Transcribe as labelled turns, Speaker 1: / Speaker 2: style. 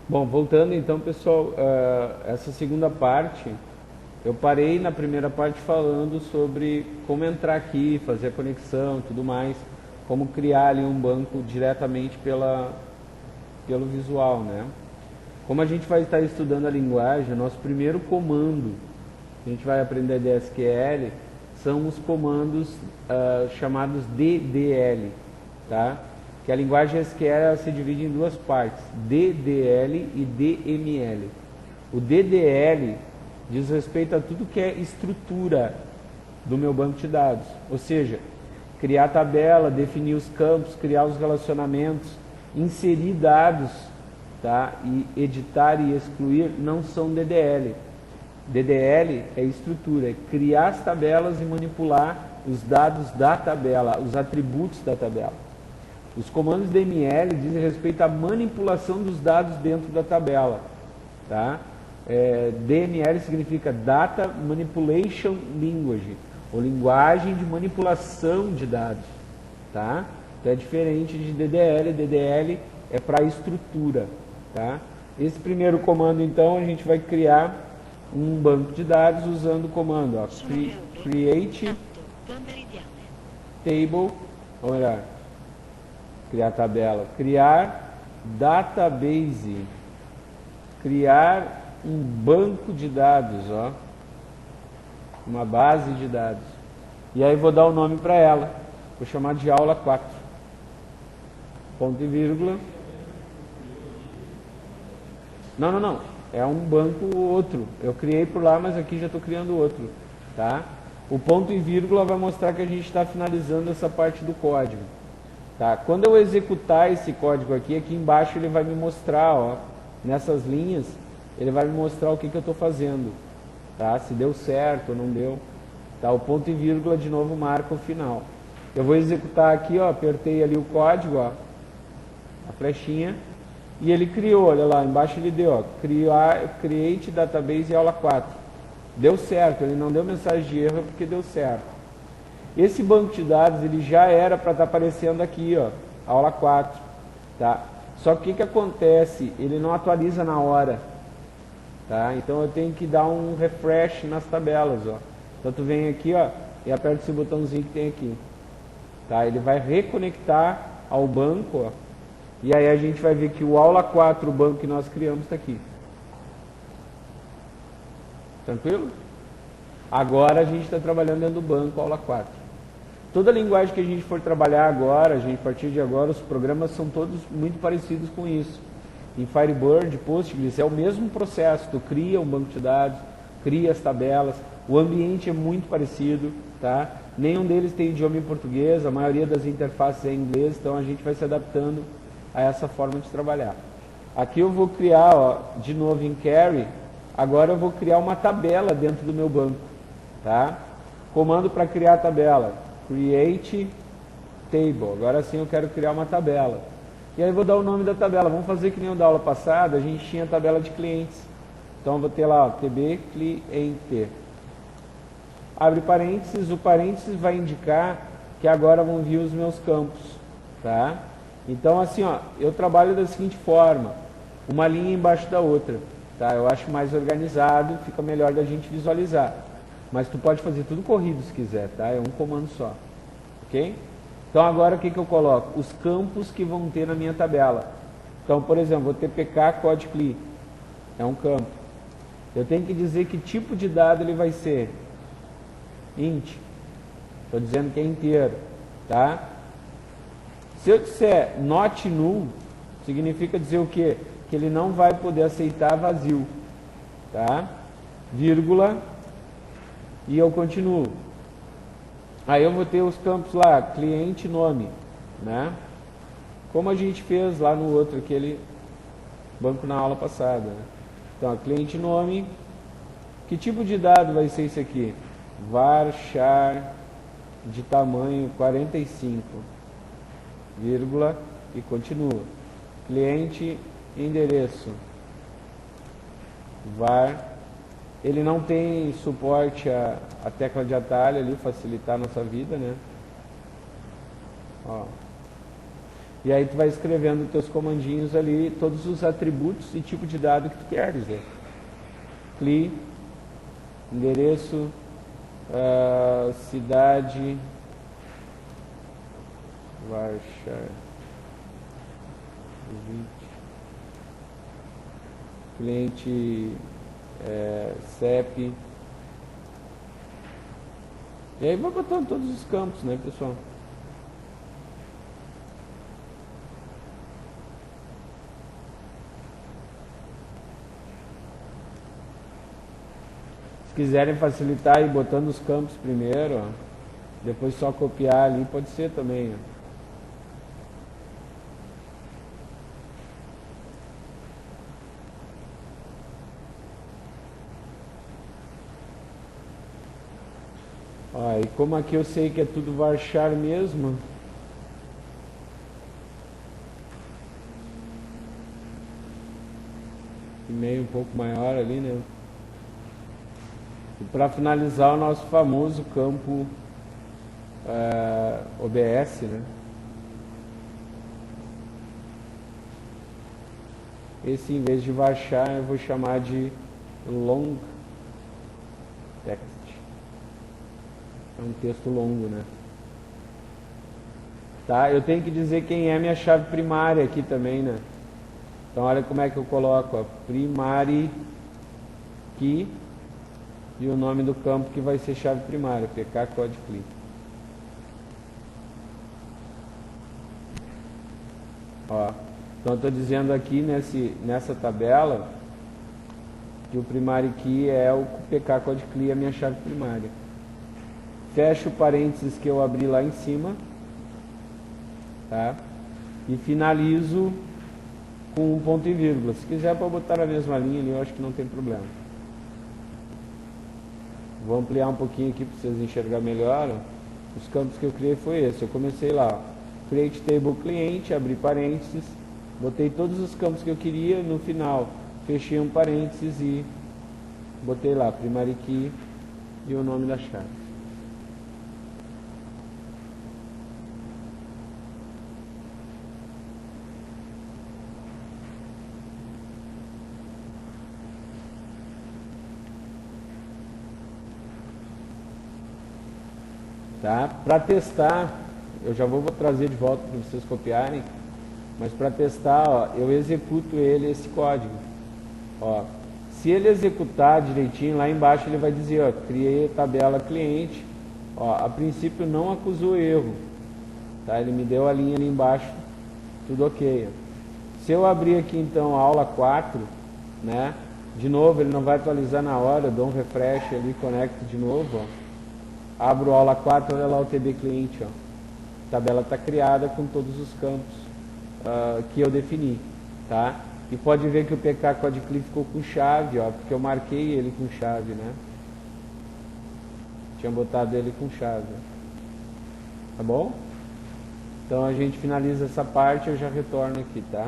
Speaker 1: Bom, voltando então, pessoal, essa segunda parte, eu parei na primeira parte falando sobre como entrar aqui, fazer a conexão e tudo mais, como criar ali um banco diretamente pelo visual, né? Como a gente vai estar estudando a linguagem, o nosso primeiro comando que a gente vai aprender de SQL são os comandos chamados DDL, tá? Que a linguagem SQL ela se divide em duas partes, DDL e DML. O DDL diz respeito a tudo que é estrutura do meu banco de dados, ou seja, criar tabela, definir os campos, criar os relacionamentos, inserir dados, tá? E editar e excluir não são DDL. DDL é estrutura, é criar as tabelas e manipular os dados da tabela, os atributos da tabela. Os comandos DML dizem respeito à manipulação dos dados dentro da tabela. Tá? DML significa Data Manipulation Language, ou linguagem de manipulação de dados. Tá? Então é diferente de DDL. DDL é para estrutura. Tá? Esse primeiro comando, então, a gente vai criar um banco de dados usando o comando create table, ou melhor, criar tabela, criar database, criar um banco de dados, ó, uma base de dados. E aí vou dar o nome para ela, vou chamar de aula 4, ponto e vírgula. Não, é um banco outro, eu criei por lá, mas aqui já estou criando outro, tá? O ponto e vírgula vai mostrar que a gente está finalizando essa parte do código. Tá? Quando eu executar esse código aqui, aqui embaixo ele vai me mostrar, ó, nessas linhas, ele vai me mostrar o que eu estou fazendo, tá? Se deu certo ou não deu. Tá? O ponto e vírgula de novo marca o final. Eu vou executar aqui, ó, apertei ali o código, ó, a flechinha, e ele criou, olha lá, embaixo ele deu, ó, create database aula 4. Deu certo, ele não deu mensagem de erro porque deu certo. Esse banco de dados, ele já era para estar aparecendo aqui, ó, aula 4, tá? Só que o que acontece? Ele não atualiza na hora, tá? Então eu tenho que dar um refresh nas tabelas, ó. Então tu vem aqui, ó, e aperta esse botãozinho que tem aqui, tá? Ele vai reconectar ao banco, ó, e aí a gente vai ver que o aula 4, o banco que nós criamos, está aqui. Tranquilo? Agora a gente está trabalhando dentro do banco, aula 4. Toda linguagem que a gente for trabalhar agora, a partir de agora, os programas são todos muito parecidos com isso. Em Firebird, Postgres, é o mesmo processo. Tu cria um banco de dados, cria as tabelas, o ambiente é muito parecido, tá? Nenhum deles tem idioma em português, a maioria das interfaces é em inglês, então a gente vai se adaptando a essa forma de trabalhar. Aqui eu vou criar, ó, de novo em Query, agora eu vou criar uma tabela dentro do meu banco, tá? Comando para criar a tabela, create table, agora sim eu quero criar uma tabela. E aí eu vou dar o nome da tabela, vamos fazer que nem o da aula passada, a gente tinha a tabela de clientes. Então eu vou ter lá, ó, tb cliente. Abre parênteses, o parênteses vai indicar que agora vão vir os meus campos, tá? Então assim, ó, eu trabalho da seguinte forma, uma linha embaixo da outra, tá? Eu acho mais organizado, fica melhor da gente visualizar. Mas tu pode fazer tudo corrido se quiser, tá? É um comando só, ok? Então agora o que eu coloco? Os campos que vão ter na minha tabela. Então, por exemplo, vou ter pk code cli, é um campo. Eu tenho que dizer que tipo de dado ele vai ser. Int. Estou dizendo que é inteiro, tá? Se eu disser not null, significa dizer o quê? Que ele não vai poder aceitar vazio, tá? Vírgula, e eu continuo. Aí eu vou ter os campos lá, cliente, nome, né? Como a gente fez lá no outro, aquele banco na aula passada, né? Então, cliente, nome, que tipo de dado vai ser esse aqui? Varchar de tamanho 45, vírgula, e continua. Cliente, endereço, var, ele não tem suporte a tecla de atalho ali, facilitar a nossa vida, né? Ó. E aí tu vai escrevendo teus comandinhos ali, todos os atributos e tipo de dado que tu queres, né? CLI, endereço, cidade, Varchar, cliente, CEP. E aí vai botando todos os campos, né, pessoal? Se quiserem facilitar e botando os campos primeiro, ó, depois só copiar ali, pode ser também, ó. Ó, e como aqui eu sei que é tudo varchar mesmo, e-mail um pouco maior ali, né? E para finalizar o nosso famoso campo OBS, né? Esse, em vez de varchar, eu vou chamar de long text. É um texto longo, né? Tá? Eu tenho que dizer quem é minha chave primária aqui também, né? Então olha como é que eu coloco, ó, primary key e o nome do campo que vai ser chave primária, pk code CLI. Ó, então estou dizendo aqui nessa tabela que o primary key é o pk code CLI, a minha chave primária. Fecho o parênteses que eu abri lá em cima, tá? E finalizo com um ponto e vírgula. Se quiser para botar a mesma linha ali, eu acho que não tem problema. Vou ampliar um pouquinho aqui para vocês enxergar melhor. Os campos que eu criei foi esse. Eu comecei lá, create table cliente, abri parênteses, botei todos os campos que eu queria. No final, fechei um parênteses e botei lá primary key e o nome da chave. Tá? Para testar, eu já vou trazer de volta para vocês copiarem, mas para testar, ó, eu executo esse código. Ó, se ele executar direitinho, lá embaixo ele vai dizer, ó, criei a tabela cliente, ó, a princípio não acusou erro, tá? Ele me deu a linha ali embaixo, tudo ok. Se eu abrir aqui então a aula 4, né? De novo, ele não vai atualizar na hora, eu dou um refresh ali, conecto de novo, ó. Abro a aula 4, olha lá o TB cliente, ó. A tabela está criada com todos os campos que eu defini, tá? E pode ver que o PK Code CLI ficou com chave, ó, porque eu marquei ele com chave, né? Tinha botado ele com chave. Tá bom? Então a gente finaliza essa parte, eu já retorno aqui, tá?